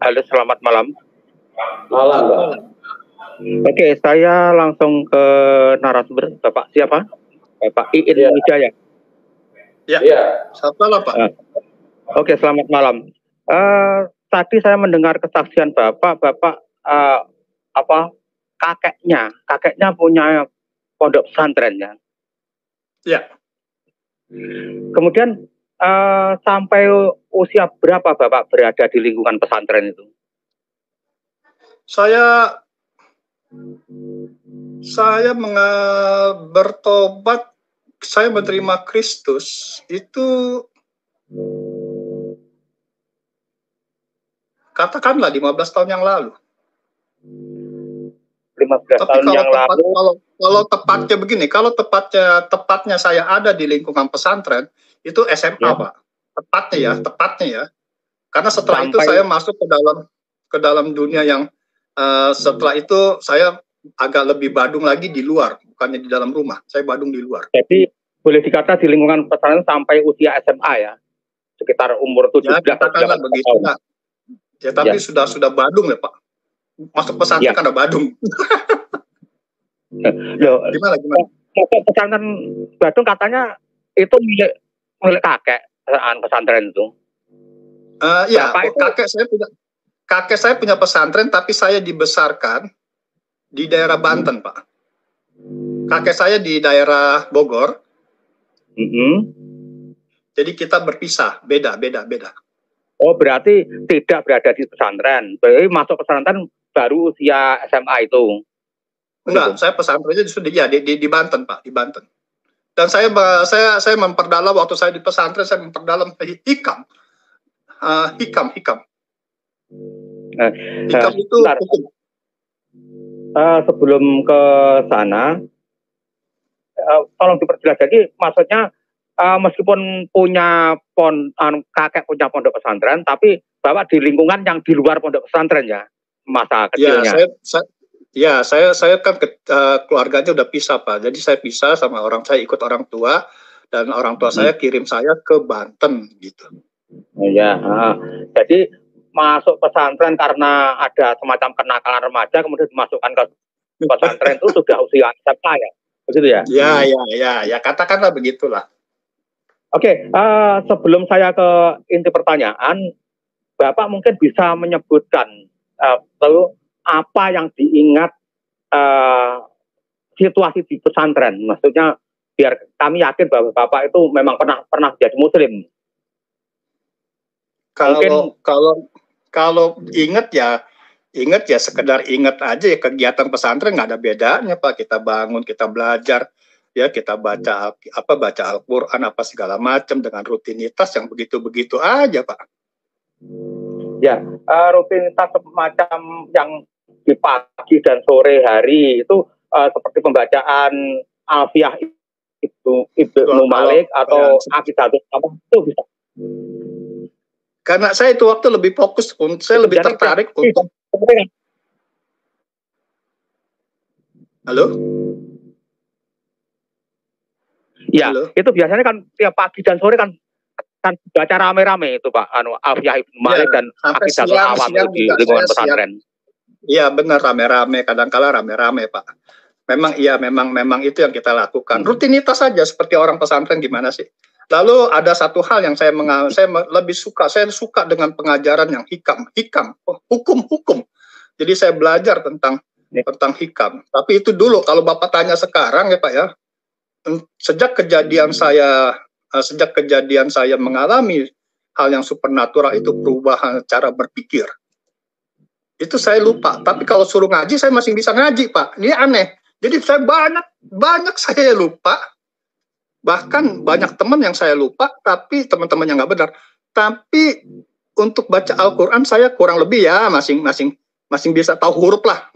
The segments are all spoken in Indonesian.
Halo, selamat malam. Malam, Pak. Oke, saya langsung ke narasumber. Bapak siapa? Bapak Iin Wijaya. Ya, selamat malam, Pak. Oke, selamat malam. Tadi saya mendengar kesaksian Bapak kakeknya punya pondok pesantren ya. Ya. Kemudian sampai usia berapa Bapak berada di lingkungan pesantren itu? Saya bertobat, saya menerima Kristus itu katakanlah 15 tahun yang lalu. 15 tahun yang lalu. Kalau tepatnya begini, kalau tepatnya saya ada di lingkungan pesantren itu SMA, ya. Pak. Tepatnya ya. Karena setelah itu saya masuk ke dalam dunia yang setelah itu saya agak lebih badung lagi di luar, bukannya di dalam rumah. Saya badung di luar. Jadi boleh dikata di lingkungan pesantren sampai usia SMA ya, sekitar umur 17 katakanlah begitu. Ya, tapi sudah badung ya Pak. Masuk pesantren kan ada badung. Gimana? Pesantren Badung katanya itu milik kakek pesantren itu. Ya, kakek saya punya pesantren, tapi saya dibesarkan di daerah Banten, Pak. Kakek saya di daerah Bogor. Jadi kita berpisah, beda. Oh, berarti tidak berada di pesantren. Berarti masuk pesantren baru usia SMA itu. Enggak, saya pesantrennya sudah di Banten, Pak, di Banten. Dan saya memperdalam waktu saya di pesantren, saya memperdalam hikam. Hikam itu hukum. Sebelum ke sana, tolong diperjelas lagi, maksudnya meskipun kakek punya pondok pesantren, tapi Bapak di lingkungan yang di luar pondok pesantren ya, masa kecilnya. Saya kan keluarganya udah pisah, Pak. Jadi saya pisah sama saya ikut orang tua, dan orang tua saya kirim saya ke Banten gitu. Ya, jadi masuk pesantren karena ada semacam kenakalan remaja, kemudian dimasukkan ke pesantren itu sudah usia SMA ya, begitu ya? Ya, katakanlah begitulah. Oke, sebelum saya ke inti pertanyaan, Bapak mungkin bisa menyebutkan apa yang diingat situasi di pesantren, maksudnya biar kami yakin bahwa Bapak itu memang pernah jadi Muslim. Kalau ingat ya sekedar ingat aja ya, kegiatan pesantren nggak ada bedanya Pak. Kita bangun, kita belajar, ya kita baca Al-Quran apa segala macam dengan rutinitas yang begitu aja Pak. Ya, rutinitas semacam yang di pagi dan sore hari itu seperti pembacaan Alfiyah Ibnu Malik atau Aqidatul Awam itu bisa. Karena saya itu waktu lebih fokus, saya lebih tertarik untuk. Halo? Ya, itu biasanya kan tiap pagi dan sore kan baca rame-rame itu Pak, Alfiyah Ibnu Malik dan Aqidatul Awam di lingkungan pesantren. Iya benar, rame-rame, kadang-kala rame-rame Pak. Memang itu yang kita lakukan. Rutinitas saja seperti orang pesantren gimana sih? Lalu ada satu hal yang saya suka dengan pengajaran yang hikam, hukum. Jadi saya belajar tentang hikam. Tapi itu dulu, kalau Bapak tanya sekarang ya Pak ya, sejak kejadian saya mengalami hal yang supernatural itu, perubahan cara berpikir, itu saya lupa. Tapi kalau suruh ngaji saya masih bisa ngaji Pak. Ini aneh. Jadi saya banyak saya lupa. Bahkan banyak teman yang saya lupa, tapi teman-teman yang nggak benar. Tapi untuk baca Al-Quran saya kurang lebih ya masing bisa tahu huruf lah,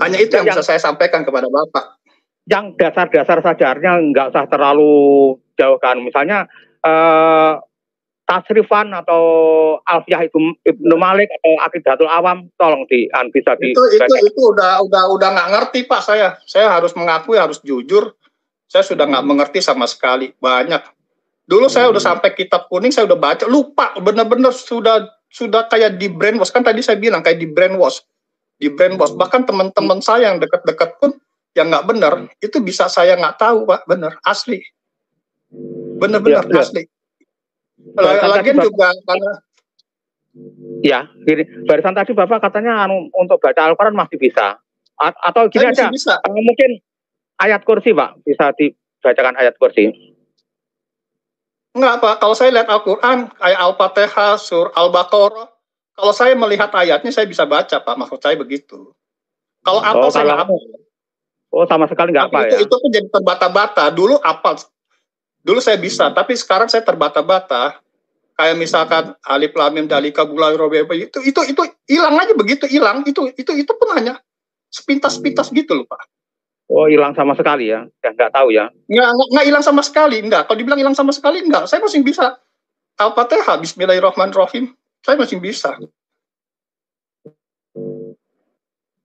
Hanya itu yang bisa saya sampaikan kepada Bapak. Yang dasar-dasar sajarnya nggak usah terlalu jauh kan. Misalnya tasrifan atau Alfiyah Ibnu Malik atau Aqidatul Awam, tolong bisa di. Itu udah nggak ngerti Pak saya. Saya harus mengakui, harus jujur. Saya sudah nggak mengerti sama sekali, banyak. Dulu saya udah sampai kitab kuning, saya udah baca, lupa, benar-benar sudah sudah kayak di brainwash, kan tadi saya bilang kayak di brainwash. Bahkan teman-teman saya yang dekat-dekat pun yang nggak benar itu bisa saya nggak tahu, Pak, benar asli, benar-benar asli. Lagian juga karena ya, barisan tadi Bapak katanya untuk baca Al-Quran masih bisa, atau gini aja, mungkin ayat kursi, Pak, bisa dibacakan ayat kursi. Enggak, Pak, kalau saya lihat Al-Quran kayak Al-Fatihah, Surah Al-Baqarah, kalau saya melihat ayatnya saya bisa baca, Pak, maksud saya begitu. Kalau apal saya nggak apal. Oh, sama sekali nggak apal ya? Itu pun jadi terbata-bata. Dulu apal, dulu saya bisa, tapi sekarang saya terbata-bata. Kayak misalkan alif lam mim dalika bulai robe itu hilang aja begitu hilang itu pun hanya sepintas-pintas gitu loh, Pak. Oh, hilang sama sekali ya? Ya nggak tahu ya? Nggak hilang sama sekali, enggak. Kalau dibilang hilang sama sekali enggak, saya masih bisa Al-Fatihah, Bismillahirrahmanirrahim. Saya masih bisa.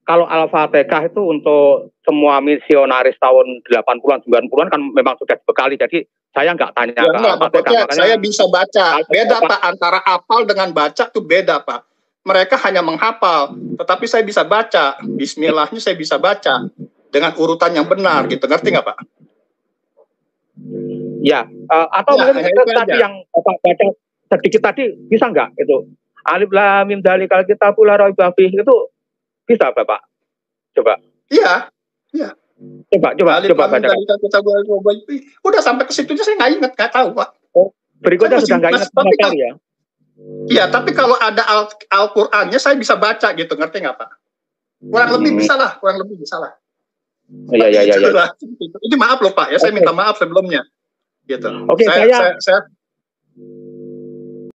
Kalau Al-Fatihah itu untuk semua misionaris tahun 80-an, 90-an kan memang sudah dibekali. Jadi saya nggak tanya ya, Al-Fatihah. Saya bisa baca. Beda, Pak. Antara hafal dengan baca itu beda, Pak. Mereka hanya menghafal. Tetapi saya bisa baca. Bismillahnya saya bisa baca. Dengan urutan yang benar. Gitu. Ngerti nggak, Pak? Ya. Atau mungkin tadi yang Bapak baca sedikit tadi, bisa nggak itu? Alif lam mim dalikal kitabul la raiba fihi itu bisa, Bapak? Coba. Iya. Coba baca. Udah sampai ke situ aja saya nggak ingat, nggak tahu, Pak. Oh, berikutnya sudah nggak ingat sama sekali ya? Iya, tapi kalau ada Al-Qur'annya saya bisa baca gitu, ngerti nggak, Pak? Kurang lebih bisa lah. Iya. Ini maaf loh, Pak, ya saya minta maaf sebelumnya. Gitu. Oke,